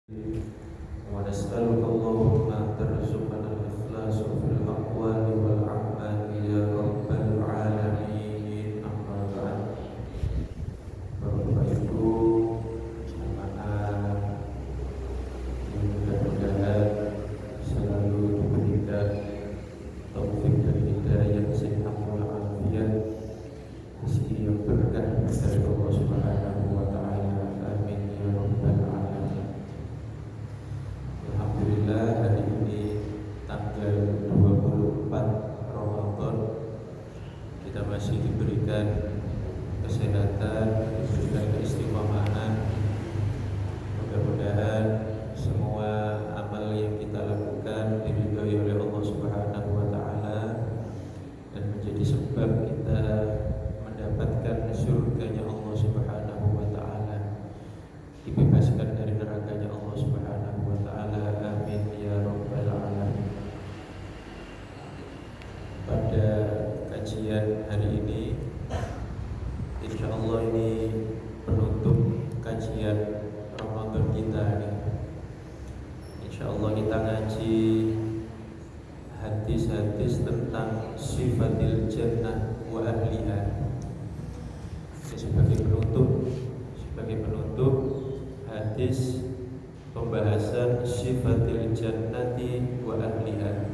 ونسألك اللهم أن ترزقنا الإخلاص في الأقوال والأعمال يا رب العالمين. أما بعد, Bapak Ibu jamaah yang mudah-mudahan selalu diberikan taufik dan hidayah, sehat walafiat, rezeki yang berkah dari Allah Subhanahu wa taala. Amin ya rabbal alamin. Alhamdulillah, hari ini tanggal 24 Ramadan kita masih diberikan kesehatan, diberikan keistiqomahan. Mudah-mudahan semua amal yang kita lakukan diridhoi oleh Allah Subhanahu wa taala dan menjadi sebab kita mendapatkan surganya Allah Subhanahu wa taala, dibebaskan dari nerakanya Allah Subhanahu wa taala. Amin ya rabbal alamin. Pada kajian hari ini, insyaallah ini penutup kajian Ramadan kita ini. Insyaallah kita ngaji hadis-hadis tentang sifatil jannah wa ahliha. Sebagai penutup hadis pembahasan sifatil jannati wa ahliha,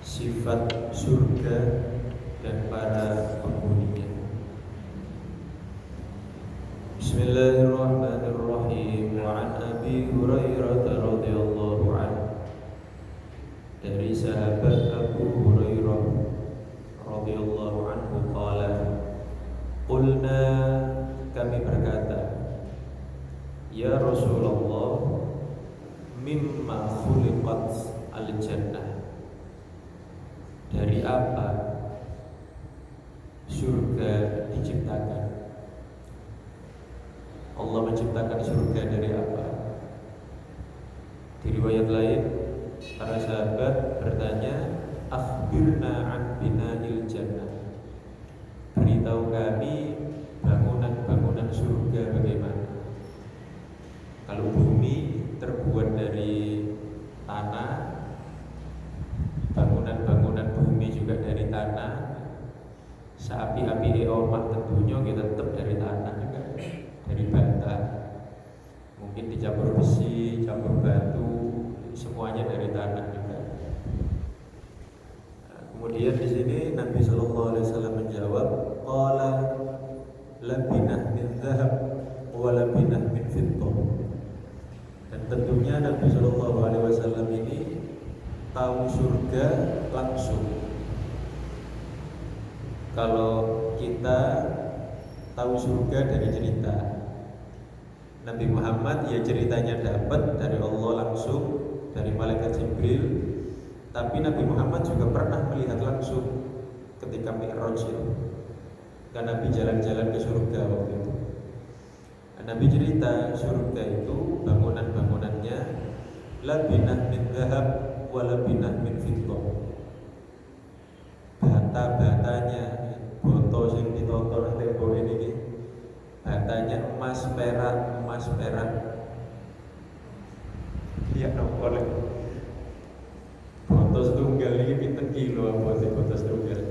sifat surga dan para penghuninya. Bismillahirrahmanirrahim. Wa an Abi Hurairah radhiyallahu anhu, dari sahabat Abu Hurairah radhiyallahu anhu qala, qulna, kami berkata, ya Rasulullah, mimma khuliqat al-jannah, dari apa surga diciptakan? Allah menciptakan surga dari apa? Di riwayat lain, para sahabat bertanya, akhbirna an bina'il jannah, beritahu kami bangunan-bangunan surga bagaimana. Kalau bumi terbuat dari tanah, bangunan-bangunan bumi juga dari tanah. Seapi-api omah tentunya kita tetap dari tanah juga, dari bata. Mungkin dicampur besi, campur batu, semuanya dari tanah juga. Kemudian di sini Nabi Shallallahu Alaihi Wasallam menjawab, qala labinah min dzahab wa labinah min fiddah. Dan tentunya Nabi Shallallahu Alaihi Wasallam ini tahu surga langsung. Kalau kita tahu surga dari cerita, Nabi Muhammad ya ceritanya dapat dari Allah langsung, dari malaikat Jibril. Tapi Nabi Muhammad juga pernah melihat langsung ketika Mi'raj itu. Kan Nabi jalan-jalan ke surga waktu itu. Nabi cerita surga itu bangunan-bangunannya labinah min dzahab wa labinah min fiddah. Bata-batanya, boto sing ditoto nang tembok ini, batanya emas perak. Iya nopo lek. Boto setunggal iki pinten kilo apa sih boto setunggal?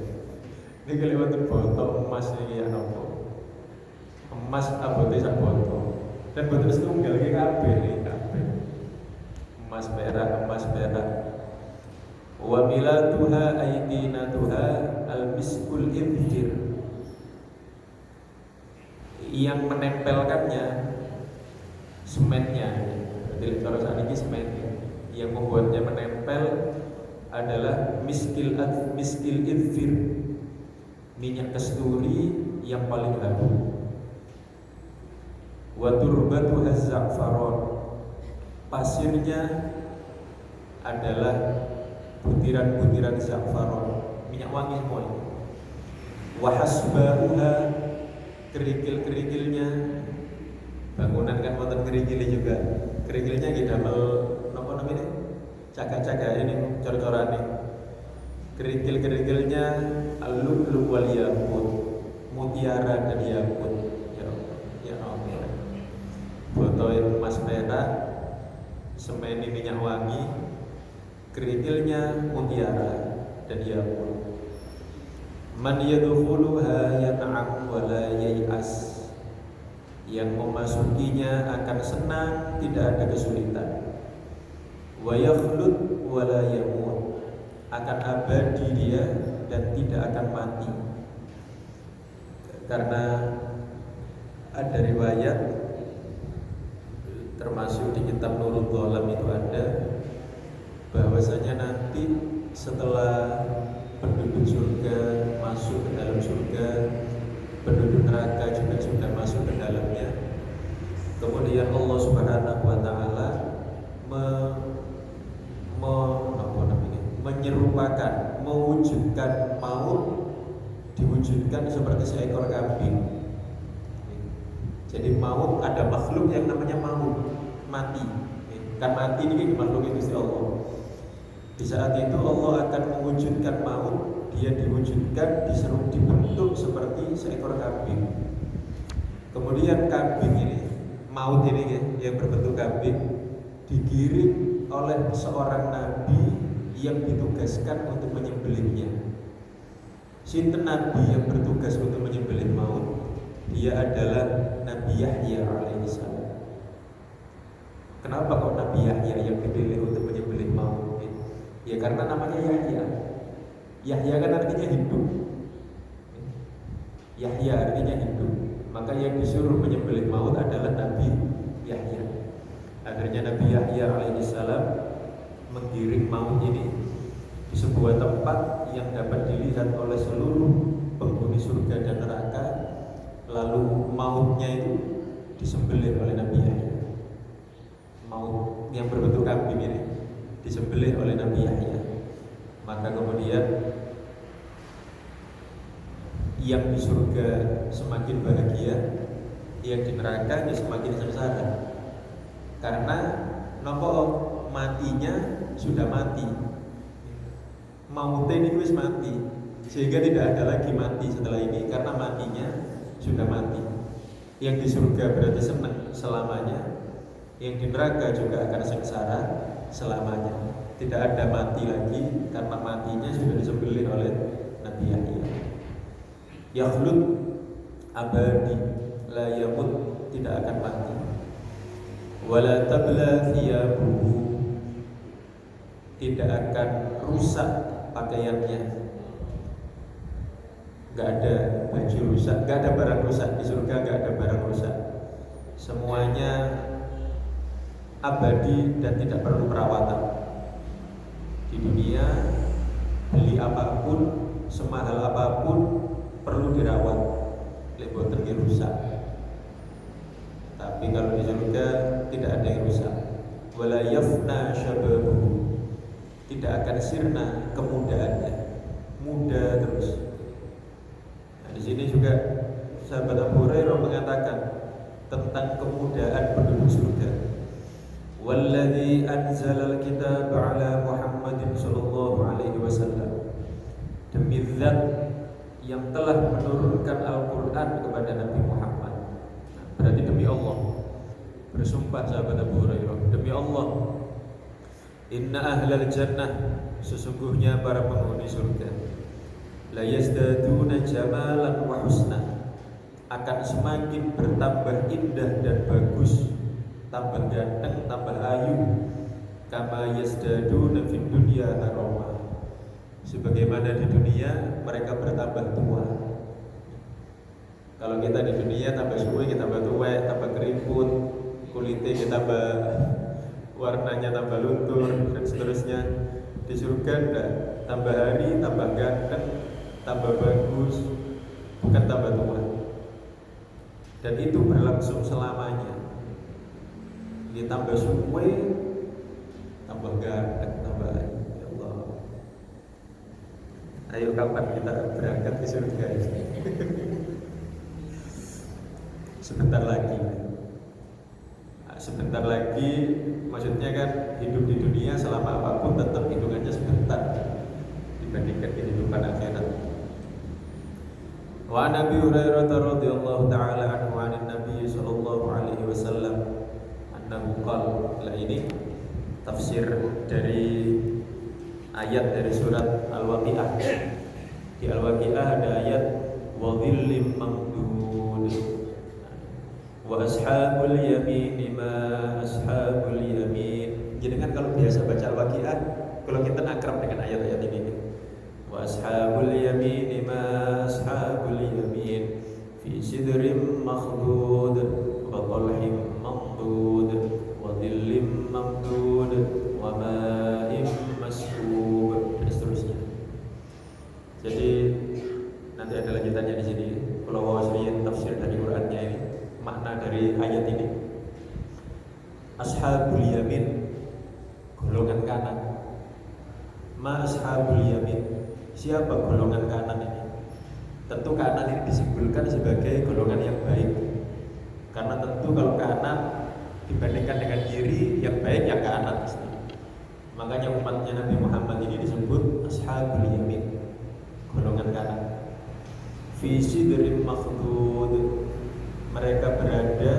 Ini kelewatan boto emas iki ya nopo? Emas abote sak boto. Dan boto setunggal iki kabeh. Emas perak. Wa milatuha aidinatuha al-miskul ibdir. Yang menempelkannya semennya, berarti kalau saat ini semennya. Yang membuatnya menempel adalah miskil idfir, minyak kasturi yang paling harum. Wa turbatuha za'faron, pasirnya adalah butiran-butiran za'faron, minyak wangi semua. Wa hasbahuha, kerikil-kerikilnya, bangunan kan wonten kerikilnya juga. Kerikilnya kita damel napa namanya? Caga-caga ini, cor-corane. Kerikil-kerikilnya al-lu'lu' wal yaqut, mutiara dan yakut. Ya Allah. Botoin emas perak, semeni minyak wangi, kerikilnya mutiara dan yakut. Man yadkhuluha yan'am wa la yai'as. Yang memasukinya akan senang, tidak ada kesulitan. Wa yakhlud wa la yamut. Akan abadi dia dan tidak akan mati. Karena ada riwayat, termasuk di kitab Nurul Ghalam itu ada, bahwasanya nanti setelah penduduk surga masuk ke dalam surga, penduduk neraka juga sudah masuk ke dalamnya. Kemudian Allah Subhanahu wa taala menyerupakan, mewujudkan maut, diwujudkan seperti seekor kambing. Jadi maut, ada makhluk yang namanya maut, mati. Kan mati ini makhluk itu si Allah. Di saat itu Allah akan mewujudkan maut, dia diwujudkan, dibentuk seperti seekor kambing. Kemudian kambing ini, maut ini yang berbentuk kambing, digiring oleh seorang nabi yang ditugaskan untuk menyembelihnya. Sinten nabi yang bertugas untuk menyembelih maut? Dia adalah Nabi Yahya alaihissalam. Kenapa kok Nabi Yahya yang dipilih untuk menyembelih maut? Ya karena namanya Yahya. Yahya kan artinya hidup. Yahya artinya hidup. Maka yang disuruh menyembelih maut adalah Nabi Yahya. Akhirnya Nabi Yahya alaihissalam menggiring maut ini di sebuah tempat yang dapat dilihat oleh seluruh penghuni surga dan neraka. Lalu mautnya itu disembelih oleh Nabi Yahya. Maut yang berbentuk kambing ini disembelih oleh Nabi Yahya. Maka kemudian yang di surga semakin bahagia, yang di neraka dia semakin sengsara. Karena nopo matinya sudah mati, mautnya ini wis mati, sehingga tidak ada lagi mati setelah ini karena matinya sudah mati. Yang di surga berarti senang selamanya, yang di neraka juga akan sengsara selamanya. Tidak ada mati lagi karena matinya sudah disembelih oleh Nabi Yahya. Yakhlud, abadi, la yamut, tidak akan mati. Wala tabla thiyabuhu, tidak akan rusak pakaiannya. Gak ada baju rusak, gak ada barang rusak di surga, gak ada barang rusak. Semuanya abadi dan tidak perlu perawatan. Di dunia beli apapun, semahal apapun perlu dirawat, boten rusak. Tapi kalau di surga tidak ada yang rusak. Wala yafna syababuhu, tidak akan sirna kemudaannya, muda terus. Di sini juga sahabat Abu Hurairah mengatakan tentang kemudaan penduduk surga. Walladzi anzalal kitaba ala Muhammadin sallallahu alaihi wasallam. Demi zat yang telah menurunkan Al-Qur'an kepada Nabi Muhammad. Berarti demi Allah. Bersumpah sahabat Abu Hurairah, demi Allah, inna ahlal jannah, sesungguhnya para penghuni surga, la yazdaduna jamalan wa husna, akan semakin bertambah indah dan bagus, tambah ganteng, tambah ayu, kama yazdaduna fid dunya harama, sebagaimana di dunia mereka bertambah tua. Kalau kita di dunia tambah suwe, kita tambah tua, tambah keriput, kulitnya kita tambah warnanya tambah luntur dan seterusnya. Di surga enggak, tambah hari tambah ganteng, tambah bagus, bukan tambah tua. Dan itu berlangsung selamanya. Ini tambah suwe, tambah ganteng, tambah ayu. Ya Allah. Ayo kapan kita berangkat ke surga? Sebentar lagi. Sebentar lagi, maksudnya kan hidup di dunia selama apapun tetap hitungannya sebentar dibandingkan kehidupan akhirat. Wa Nabi Hurairah radhiyallahu taala anhu 'an Nabi sallallahu alaihi wasallam annahu qala, la ini tafsir dari ayat dari surat Al-Waqiah. Di Al-Waqiah ada ayat wa dhillim mamdud wa ashabul yamin ma ashabul yamin. Jadi kan kalau biasa baca Al-Waqiah, kalau kita akrab dengan ayat-ayat ini, wa ashabul yamin ma ashabul yamin fi sidrim makhdud wa talhim mamdud wa dhillim mamdud wa ma'im masbub, dan seterusnya. Jadi nanti ada lanjutannya di sini. Kalau mau lihat tafsir dari Qur'annya ini, makna dari ayat ini. Ashabul yamin, golongan kanan. Ma ashabul yamin, siapa golongan kanan ini? Tentu kanan ini disimbolkan sebagai golongan yang baik. Karena tentu kalau kanan dibandingkan dengan kiri, yang baik yang kanan. Makanya umatnya Nabi Muhammad ini disebut ashabul yamin, golongan kanan. Fi sidrim makhdud, mereka berada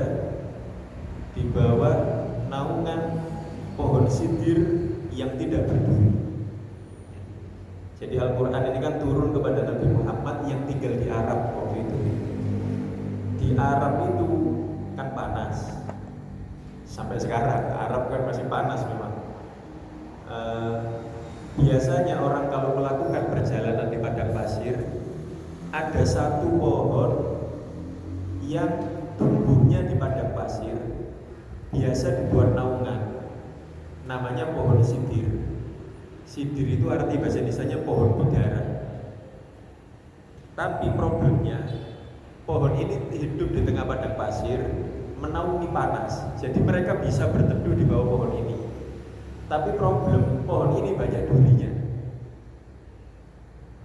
di bawah naungan pohon sidir yang tidak berduri. Jadi Al-Quran ini kan turun kepada Nabi Muhammad yang tinggal di Arab waktu itu. Di Arab itu kan panas. Sampai sekarang Arab kan masih panas memang. Biasanya orang kalau melakukan perjalanan di padang pasir, ada satu pohon yang tumbuhnya di padang pasir, biasa dibuat naungan, namanya pohon sidir. Sidir itu arti bahasa Indonesianya pohon bidara. Tapi problemnya, pohon ini hidup di tengah padang pasir, menaungi panas. Jadi mereka bisa berteduh di bawah pohon ini. Tapi problem, pohon ini banyak durinya.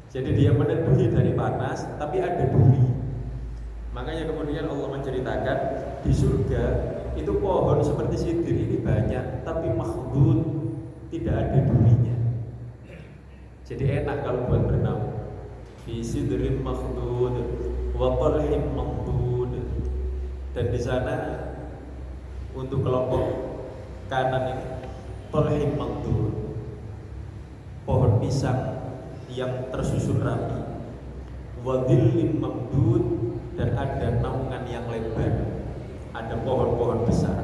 Jadi dia meneduhi dari panas, tapi ada duri. Makanya kemudian Allah menceritakan di surga itu pohon seperti sidir ini banyak, tapi makhdud, tidak ada durinya. Jadi enak kalau buat bernaung. Fi sidrin makhdud wa talhim mamdud. Dan di sana untuk kelompok kanan ini talhim mamdud, pohon pisang yang tersusun rapi, wa dhillim mamdud, dan ada naungan yang lebar, ada pohon-pohon besar.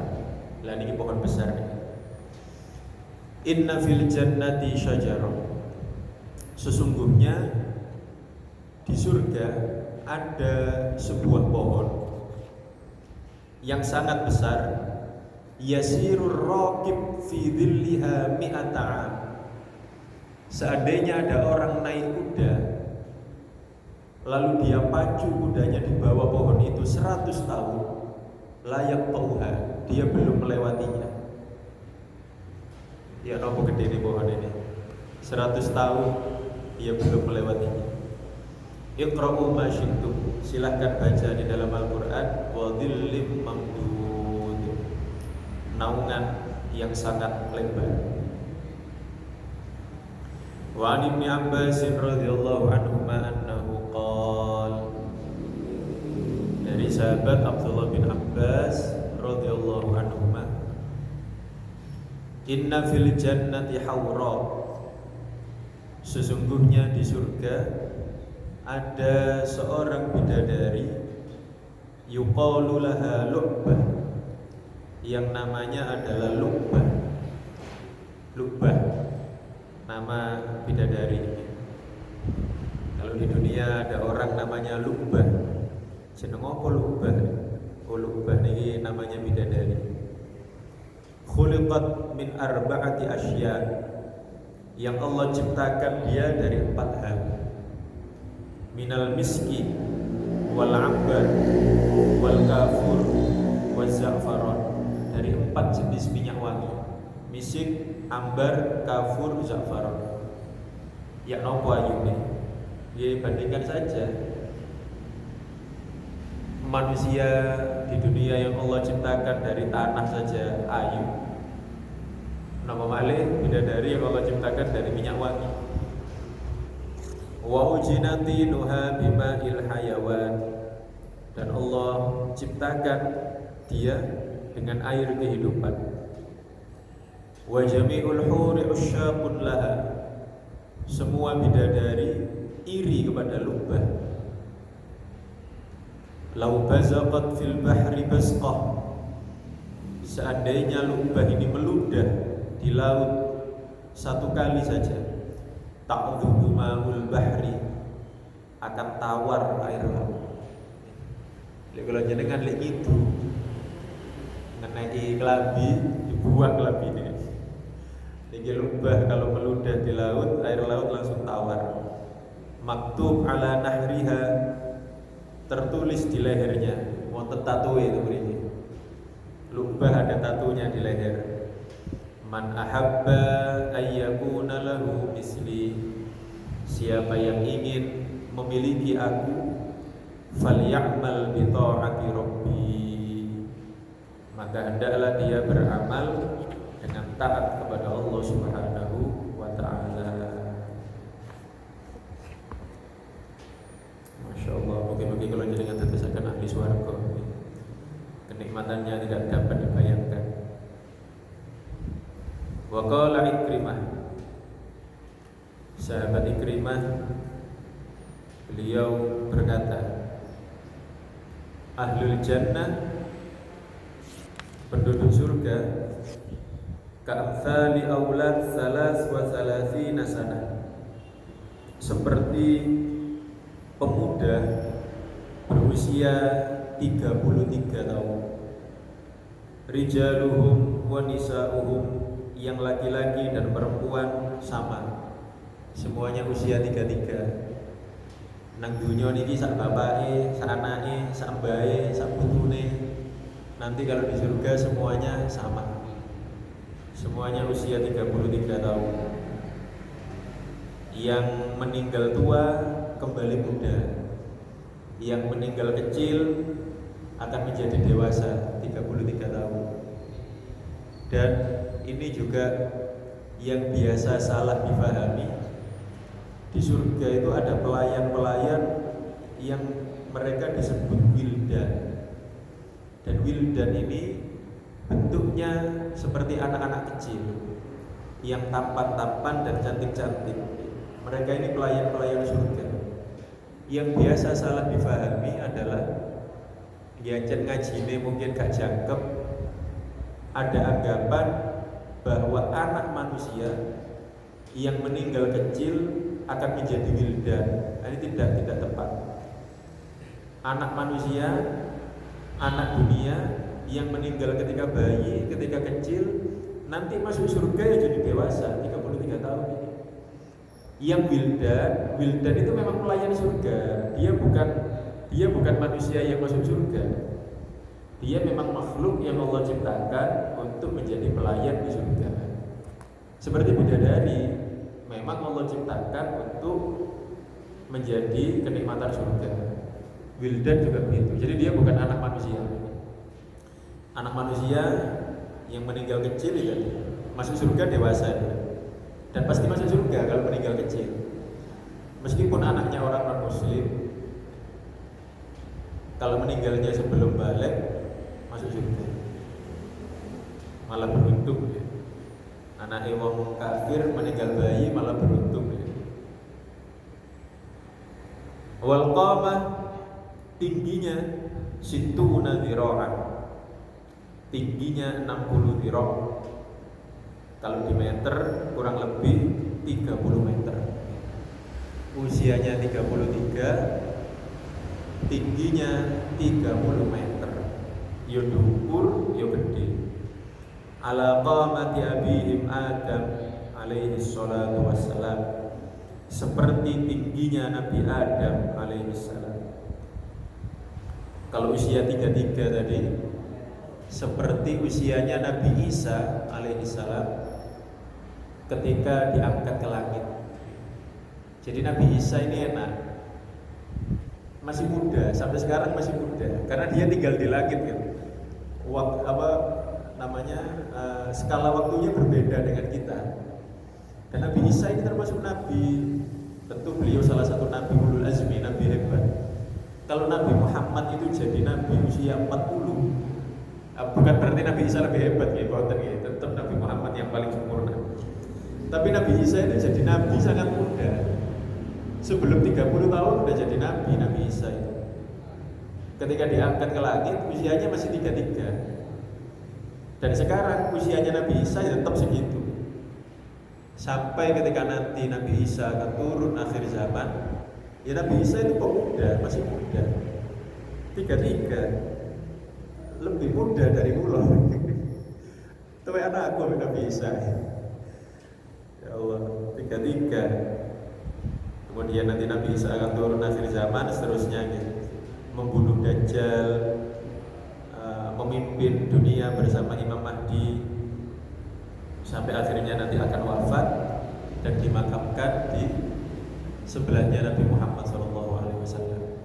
Lah ini pohon besar nih. Inna fil jannati syajarah, sesungguhnya di surga ada sebuah pohon yang sangat besar, yasirur raqib fi dhilliha mi'ata 'am. Seandainya ada orang naik kuda, lalu dia pacu kudanya di bawah pohon itu 100 tahun, layak tauha, dia belum melewatinya. Ya nopo gede di pohon ini, 100 tahun dia belum melewatinya. Iqra'u ma syi'tum, silahkan baca di dalam Al-Quran. Wa dhillim mamdud, naungan yang sangat lebar. Wa 'an Ibnu Abbas radhiyallahu anhuma annahu qala, dari sahabat Abdullah bin Abbas radhiyallahu anhuma, inna fil jannati hawra, sesungguhnya di surga ada seorang bidadari, yuqalu laha Lu'bah, yang namanya adalah Lu'bah. Lu'bah nama bidadari. Kalau di dunia ada orang namanya Lu'bah, jeneng apa Lu'bah? Oh, Lu'bah ini namanya bidadari. Khuliqat min arba'ati asya, yang Allah ciptakan dia dari 4 hal. Minal miski wal ambar wal kafur wal za'faron, dari 4 jenis minyak wangi: misik, ambar, kafur, za'faron. Ya nopo ayune? Ya bandingkan saja manusia di dunia yang Allah ciptakan dari tanah saja ayu, nama malih bidadari yang Allah ciptakan dari minyak wangi. Wa ujinati nuha bima'il hayawan, dan Allah ciptakan dia dengan air kehidupan. Wa jami'ul huri usyaqun laha. Semua bidadari iri kepada Lubbah. Lau bazaqat fil bahri basqah. Seandainya Lubbah ini meludah di laut satu kali saja, ta'dhubu ma'ul bahri, akan tawar air laut. Lek kula jenengan lek itu ngeneki kelabi, dibuang kelabi ini. Niki Lubbah kalau meludah di laut, air laut langsung tawar. Maktub ala nahriha, tertulis di lehernya, wonten tatu itu mriki. Lubbah ada tatunya di leher. Man ahabba ayyakuna lahu misli. Siapa yang ingin memiliki aku, falyamal bi ta'ati rabbi. Maka hendaklah dia beramal dengan taat kepada Allah Subhanahu wa taala. Masya Allah, mungkin kalau jenengan tetesakan ahli swarga, kenikmatannya tidak dapat dibayangkan. Wa qala Ikrimah, sahabat Ikrimah, beliau berkata, ahlul jannah, penduduk surga, ka'amthali aulad salas wa salasina sanah, seperti pemuda berusia 33 tahun. Rijaluhum wa nisa'uhum, yang laki-laki dan perempuan sama, semuanya usia 33. Nang dunya niki sak bapake, sak anake, sak mbahe, sak putune. Nanti kalau di surga semuanya sama. Semuanya usia 33 tahun. Yang meninggal tua kembali muda. Yang meninggal kecil akan menjadi dewasa 33 tahun. Dan ini juga yang biasa salah dipahami. Di surga itu ada pelayan-pelayan yang mereka disebut wildan. Dan wildan ini bentuknya seperti anak-anak kecil yang tampan-tampan dan cantik-cantik. Mereka ini pelayan-pelayan surga. Yang biasa salah difahami adalah diajen ngajine mungkin gak jangkep. Ada anggapan bahwa anak manusia yang meninggal kecil akan menjadi wildan. Ini tidak tepat. Anak manusia, anak dunia yang meninggal ketika bayi, ketika kecil, nanti masuk surga ya jadi dewasa 33 tahun ini. Yang wildan itu memang pelayan surga. Dia bukan manusia yang masuk surga. Dia memang makhluk yang Allah ciptakan untuk menjadi pelayan di surga. Seperti bidadari, memang Allah ciptakan untuk menjadi kenikmatan surga. Wildan juga begitu. Jadi dia bukan anak manusia. Anak manusia yang meninggal kecil ya, masuk surga dewasa dia. Dan pasti masuk surga kalau meninggal kecil. Meskipun anaknya orang non-muslim, kalau meninggalnya sebelum balik, masuk surga. Malah beruntung ya. Anak wong kafir meninggal bayi malah beruntung ya. Wal qamah, tingginya situna dzira'an, tingginya 60 dzira'. Kalau di meter kurang lebih 30 meter. Usianya 33, tingginya 30 meter. Yo dhuwur, yo gede. Ala qamati abihim Adam alaihi salatu wassalam, seperti tingginya Nabi Adam alaihi salam. Kalau usia 33 tadi, seperti usianya Nabi Isa alaihi salam ketika diangkat ke langit. Jadi Nabi Isa ini enak, masih muda, sampai sekarang masih muda, karena dia tinggal di langit kan. Skala waktunya berbeda dengan kita. Dan Nabi Isa ini termasuk nabi. Tentu beliau salah satu nabi ulul azmi, nabi hebat. Kalau Nabi Muhammad itu jadi nabi usia 40, bukan berarti Nabi Isa lebih hebat ya, tetap Nabi Muhammad yang paling Tapi Nabi Isa itu jadi nabi sangat muda. Sebelum 30 tahun udah jadi nabi, Nabi Isa itu. Ketika diangkat ke langit, usianya masih 33. Dan sekarang usianya Nabi Isa ya tetap segitu. Sampai ketika nanti Nabi Isa akan turun akhir zaman, ya Nabi Isa itu pemuda, masih muda. 33, lebih muda dari mulo. Itu anak aku Nabi Isa. Ya Allah, 33. Kemudian nanti Nabi Isa akan turun akhir zaman, seterusnya gitu. Membunuh Dajjal, memimpin dunia bersama Imam Mahdi, sampai akhirnya nanti akan wafat dan dimakamkan di sebelahnya Nabi Muhammad SAW.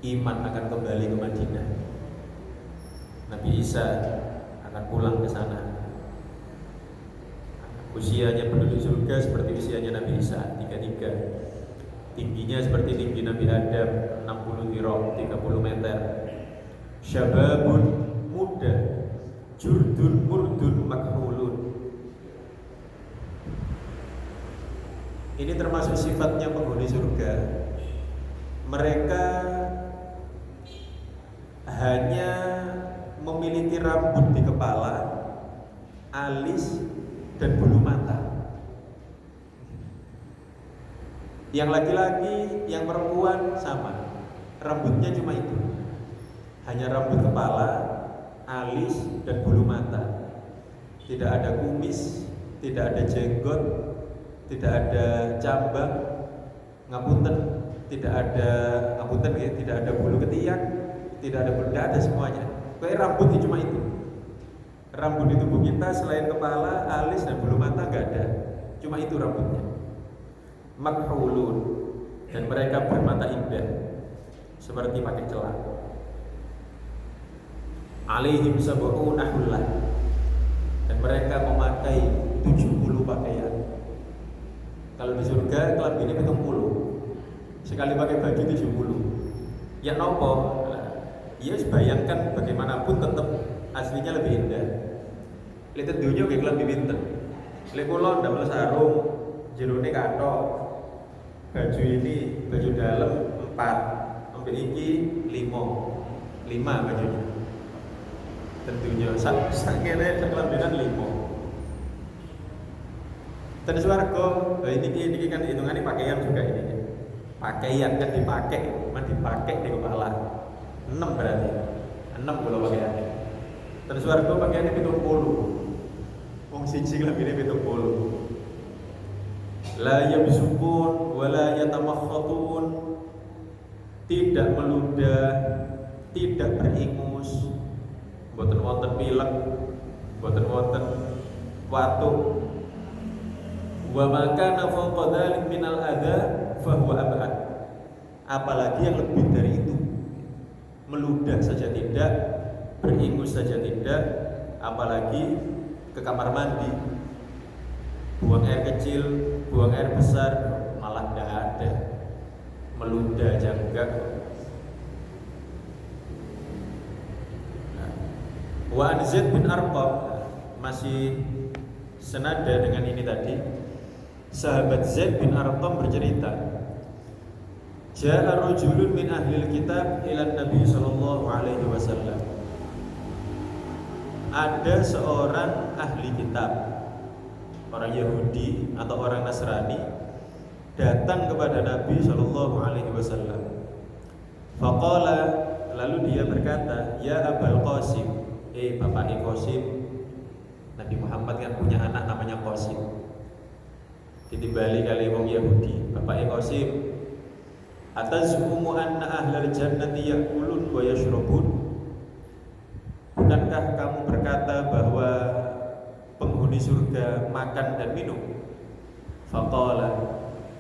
Iman akan kembali ke Madinah. Nabi Isa akan pulang ke sana. Usianya penduduk surga seperti usianya Nabi Isa, 33. Tingginya seperti tinggi Nabi Adam, 60 dirok, 30 meter. Syababun, muda, jurdun murdun makhulun. Ini termasuk sifatnya penghuni surga. Mereka hanya memiliki rambut di kepala, alis, dan bulu mata. Yang laki-laki, yang perempuan sama. Rambutnya cuma itu. Hanya rambut kepala, alis, dan bulu mata. Tidak ada kumis, tidak ada jenggot, tidak ada cabang, ngapunten, tidak ada bulu ketiak, tidak ada semuanya. Kayak rambutnya cuma itu. Rambut di tubuh kita selain kepala, alis, dan bulu mata nggak ada. Cuma itu rambutnya. Makhulun, dan mereka bermata indah seperti pakai celang. Alaihim sab'una hullah, dan mereka memakai 70 pakaian. Kalau di surga kelaminnya 70. Sekali pakai baju 70. Ya nopo? Ya bayangkan bagaimanapun tetap aslinya lebih indah. Lihat dunia kayak kelambi pinten. Lek kula ndamel sarung, jerone kathok. Baju ini, baju dalam 4, ambil iki 5 bajunya. Tentunya sakene kelambinan 5. Dan swarga, ini kan hitungannya pakaian juga ini. Pakaian kan dipakai di kepala. 6 berarti. 6 kalau pakaiannya. Dan swarga pakaiannya 70. Wong siji kelambine 70. La yabsukun wa la yatamakhatun, tidak meludah, tidak beringus, boten wonten pilek, boten wonten watuk. Wa ma kana fawqa dzalik minal adza fa huwa ab'ad. Apalagi yang lebih dari itu. Meludah saja tidak, beringus saja tidak, apalagi ke kamar mandi, buang air kecil, buang air besar, malah tidak ada. Meludah aja enggak. Wa an Zaid bin Arqam, masih senada dengan ini tadi. Sahabat Zaid bin Arqam bercerita, Ja'a rajulun min ahlil kitab ila Nabi sallallahu alaihi wasallam. Ada seorang ahli kitab, orang Yahudi atau orang Nasrani, datang kepada Nabi sallallahu alaihi wasallam. Faqala, lalu dia berkata, "Ya Abul Qasim." Bapak Qasim. Nabi Muhammad kan punya anak namanya Qasim. Ditimbali kali wong Yahudi, Bapak Qasim, atazkumu anna ahlal jannati ya'kulun wa yashrabun? Bukankah kamu berkata bahwa penghuni surga makan dan minum? Faqala,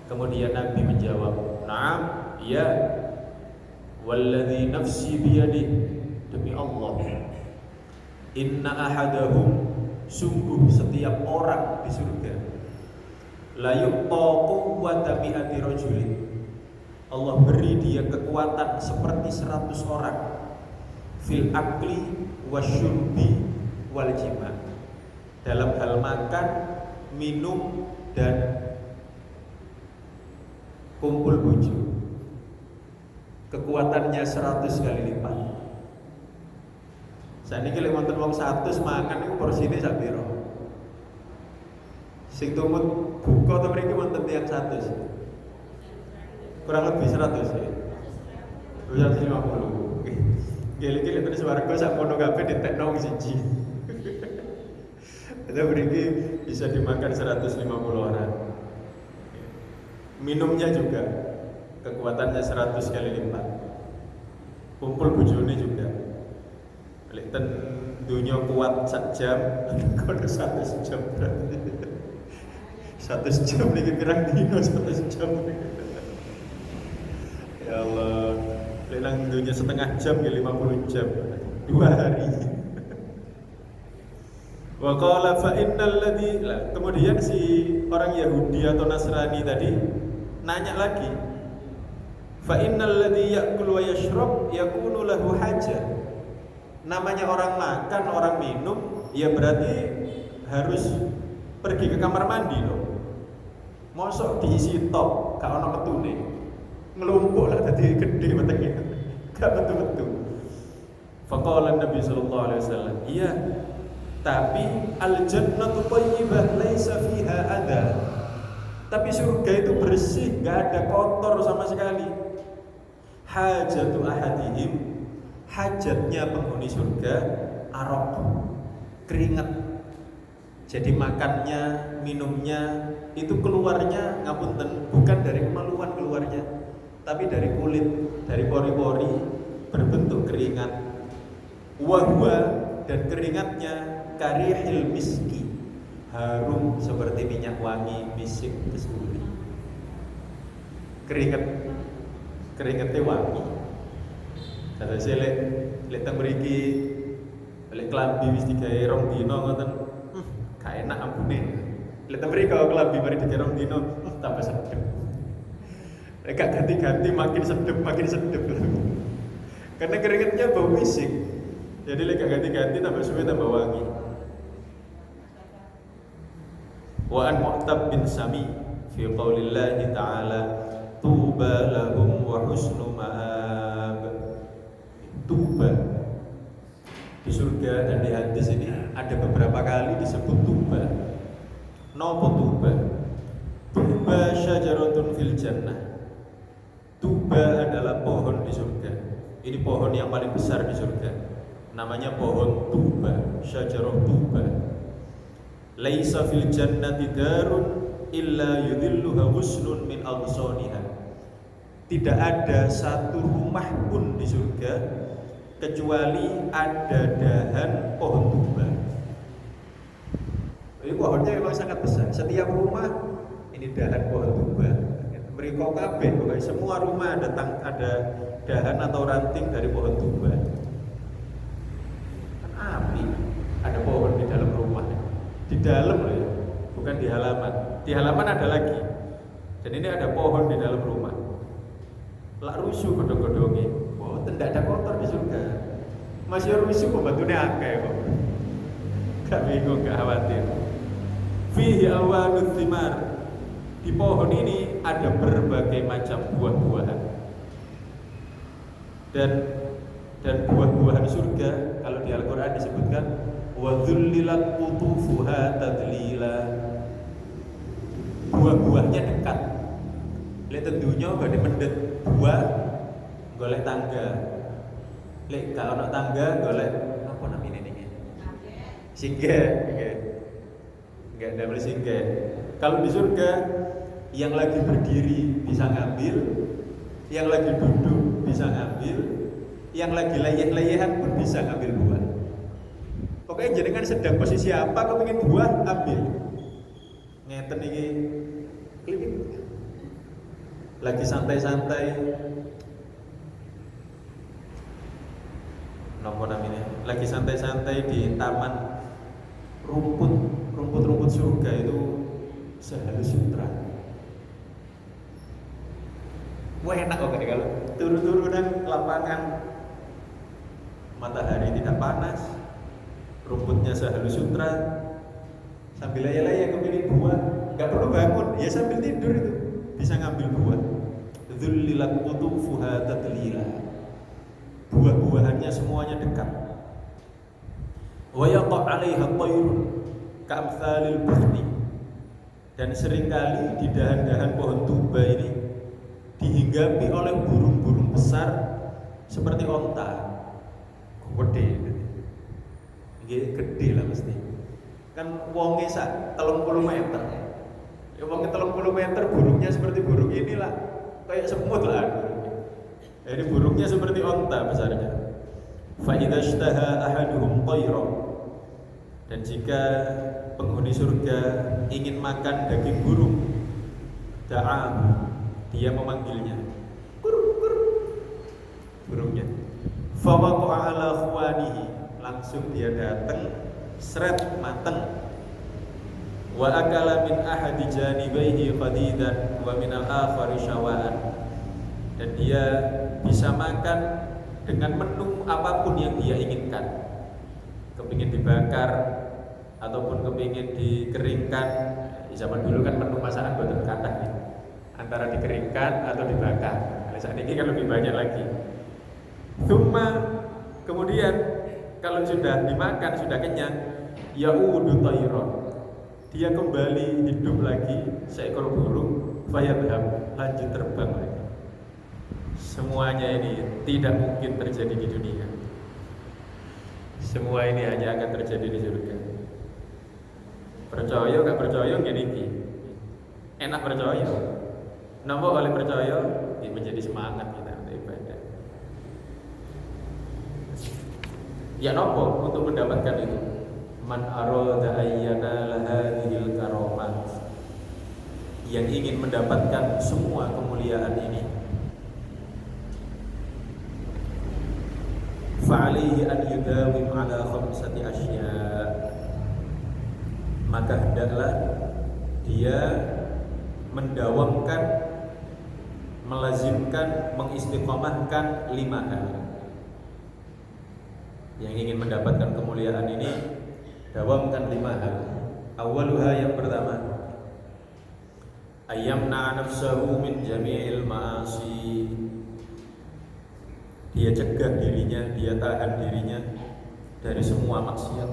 kemudian Nabi menjawab, "Na'am, ya. Walladzi nafsi biyadih, demi Allah, inna ahadahum, sungguh setiap orang di surga, la yuqta quwwata mi'ati rajulin, Allah beri dia kekuatan seperti 100 orang, fil akli wasyurbi wal jima, dalam hal makan, minum, dan kumpul bojo. Kekuatannya 100 kali lipat. Saniki lek wonten wong 100 mangan niku porsine sak pira? Sing tumut buka to mriki wonten tiyang 100. Kurang lebih 100 ya. 250. Gile-gile terus warga sak kono kabeh ditekno wong siji. Itu mriki bisa dimakan 150 orang. Minumnya juga kekuatannya 100 kali lipat. Kumpul bojone juga. Lek ten dunia kuat sak jam, kono 100 jam berarti. 100 jam niki pirang dino 100 jam. Ya Allah, lek nang dunia setengah jam ya 50 jam. 2 hari. Wa qala fa innal ladzi, kemudian si orang Yahudi atau Nasrani tadi nanya lagi, fa innal ladzi ya'kul wa yashrab yakunu lahu hajah. Namanya orang makan, orang minum, ya berarti harus pergi ke kamar mandi loh. Mosok diisi top, gak ono metune. Ngelumpuk lah dadi gede wetenge. Gak metu-metu. Faqala Nabi sallallahu alaihi wasallam, iya, tapi al-jannatu thayyibah laisa fiha adza. Tapi surga itu bersih, gak ada kotor sama sekali. Hajatu ahadihim, hajatnya penghuni surga araq, keringat. Jadi makannya, minumnya itu keluarnya ngapunten bukan dari kemaluan keluarnya, tapi dari kulit, dari pori-pori berbentuk keringat. Wahwa, dan keringatnya karihil miski, harum seperti minyak wangi misik kesturi. Keringetnya wangi. Kata saya lek teng mriki lek klambi wis digawe 2 dina ngoten, gak enak ambune. Lek teng mriki kalau klambi mari digawe 2 dina, tambah sedep. Lek gak ganti-ganti makin sedep. Karena keringetnya bau misik. Jadi lek gak ganti-ganti tambah suwe tambah wangi. Wa an Mu'tab bin Sami fi qaulillahi ta'ala tuba lahum wa husnu ma'ab. Tuba di surga dan di hadis ini ada beberapa kali disebut tuba. Nopo tuba? Tuba syajaratun fil jannah. Tuba adalah pohon di surga. Ini pohon yang paling besar di surga. Namanya pohon tuba, syajarah tuba. Laisa fil jannati darun illa yudhilluha husnun min aghsaniha. Tidak ada satu rumah pun di surga kecuali ada dahan pohon tuba. Ini pohonnya memang sangat besar. Setiap rumah ini dahan pohon tuba. Mereka kabeh, pokoknya semua rumah ada dahan atau ranting dari pohon tuba. Kan api, ada pohon di dalam rumah. Di dalam loh ya, bukan di halaman. Di halaman ada lagi. Dan ini ada pohon di dalam rumah. Lak rusuh godong-godongi. Oh, tidak ada kotor di surga. Masih rusuh pembantunya akeh kok. Gak bingung, gak khawatir. Fihi alwanu thimar. Di pohon ini ada berbagai macam buah-buahan. Dan buah-buahan surga kalau di Al-Qur'an disebutkan wa dzullilat qutufuha tadlila. Buah-buahnya dekat. Lek tentunya badhe mendet buah golek tangga. Lek gak ono tangga golek apa namine niki? Singgah, nggih. Enggak ndamel singgah. Kalau di surga yang lagi berdiri bisa ngambil, yang lagi duduk bisa ngambil, yang lagi leyeh-leyehan pun bisa ngambil buah. Pokoknya jenengan sedang posisi apa, kepengin buah, ambil. Ngeten iki. Lagi santai-santai. Napa namanya? Lagi santai-santai di taman rumput surga itu sehalus sutra. Wah enak kok kalau turun-turunan lapangan, matahari tidak panas, rumputnya sehalus sutra, Sambil laya-laya kepilih buah, nggak perlu bangun, ya sambil tidur itu bisa ngambil buah. Dzullilat qutufuha tadlila. Buah-buahannya semuanya dekat. Wa yaqa 'alaiha thayrun ka'amthalil bukhti. Dan seringkali di dahan-dahan pohon tuba ini dihinggapi oleh burung-burung besar seperti onta. Gede. Gede lah mesti. Kan wonge sak 30 meter. Ya wonge 30 meter burungnya seperti burung inilah. Kayak semut lah burungnya. Jadi burungnya seperti onta besarnya. Fa idza ishtaha ahaduhum tayra. Dan jika penghuni surga ingin makan daging burung, da'ahu, dia memanggilnya. Burungnya. Fa waqa'a ala khwanihi, langsung dia datang, seret mateng. Wa akala min ahadi janibaihi qadidan wa min al-akhari syawaan. Dan dia bisa makan dengan menu apapun yang dia inginkan. Kepingin dibakar ataupun kepingin dikeringkan. Di zaman dulu kan menu masakan boten kathah ya. Antara dikeringkan atau dibakar. Nah, saat ini kan lebih banyak lagi. Tsumma, kemudian kalau sudah dimakan, sudah kenyang, ya'udu tayran, dia kembali hidup lagi seekor burung, fayadhhab, lanjut terbang lagi. Semuanya ini tidak mungkin terjadi di dunia. Semua ini hanya akan terjadi di surga. Percaya gak percaya gini. Enak percaya. Napa oleh percaya ini menjadi semangat kita untuk ibadah. Ya nopo untuk mendapatkan itu. Man arada ayyana lahadhil karamat, yang ingin mendapatkan semua kemuliaan ini, fa'alaihi an yudawim ala khamsati asya, maka hendaklah dia mendawamkan, melazimkan, mengistiqomahkan 5 hal. Yang ingin mendapatkan kemuliaan ini, dawamkan 5 hal. Awaluha, yang pertama, ayyamna nafsahu min jami'il ma'asi, dia cegah dirinya, dia tahan dirinya dari semua maksiat.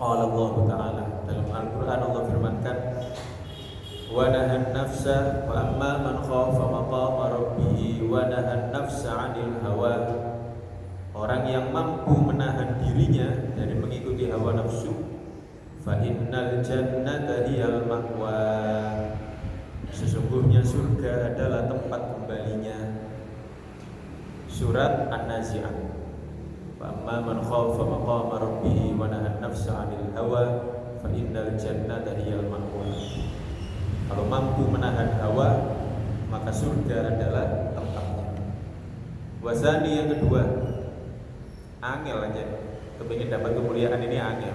Qala Allah Ta'ala, dalam Al-Quran Allah firmankan, wa nahan nafsa, wa amma man khafa maqama rabbih wa nahan nafsa 'anil hawa. Orang yang mampu menahan dirinya dari mengikuti hawa nafsu, fa innal jannata hiyal ma'wa, sesungguhnya surga adalah tempat kembalinya. Surat An-Nazi'ah. Fa amma man khafa maqama rabbih wa nahan nafsa 'anil hawa fa innal jannata hiyal ma'wa. Kalau mampu menahan hawa, maka surga adalah tempatnya. Wasani, yang kedua, angel aja. Kepingin dapat kemuliaan ini angel.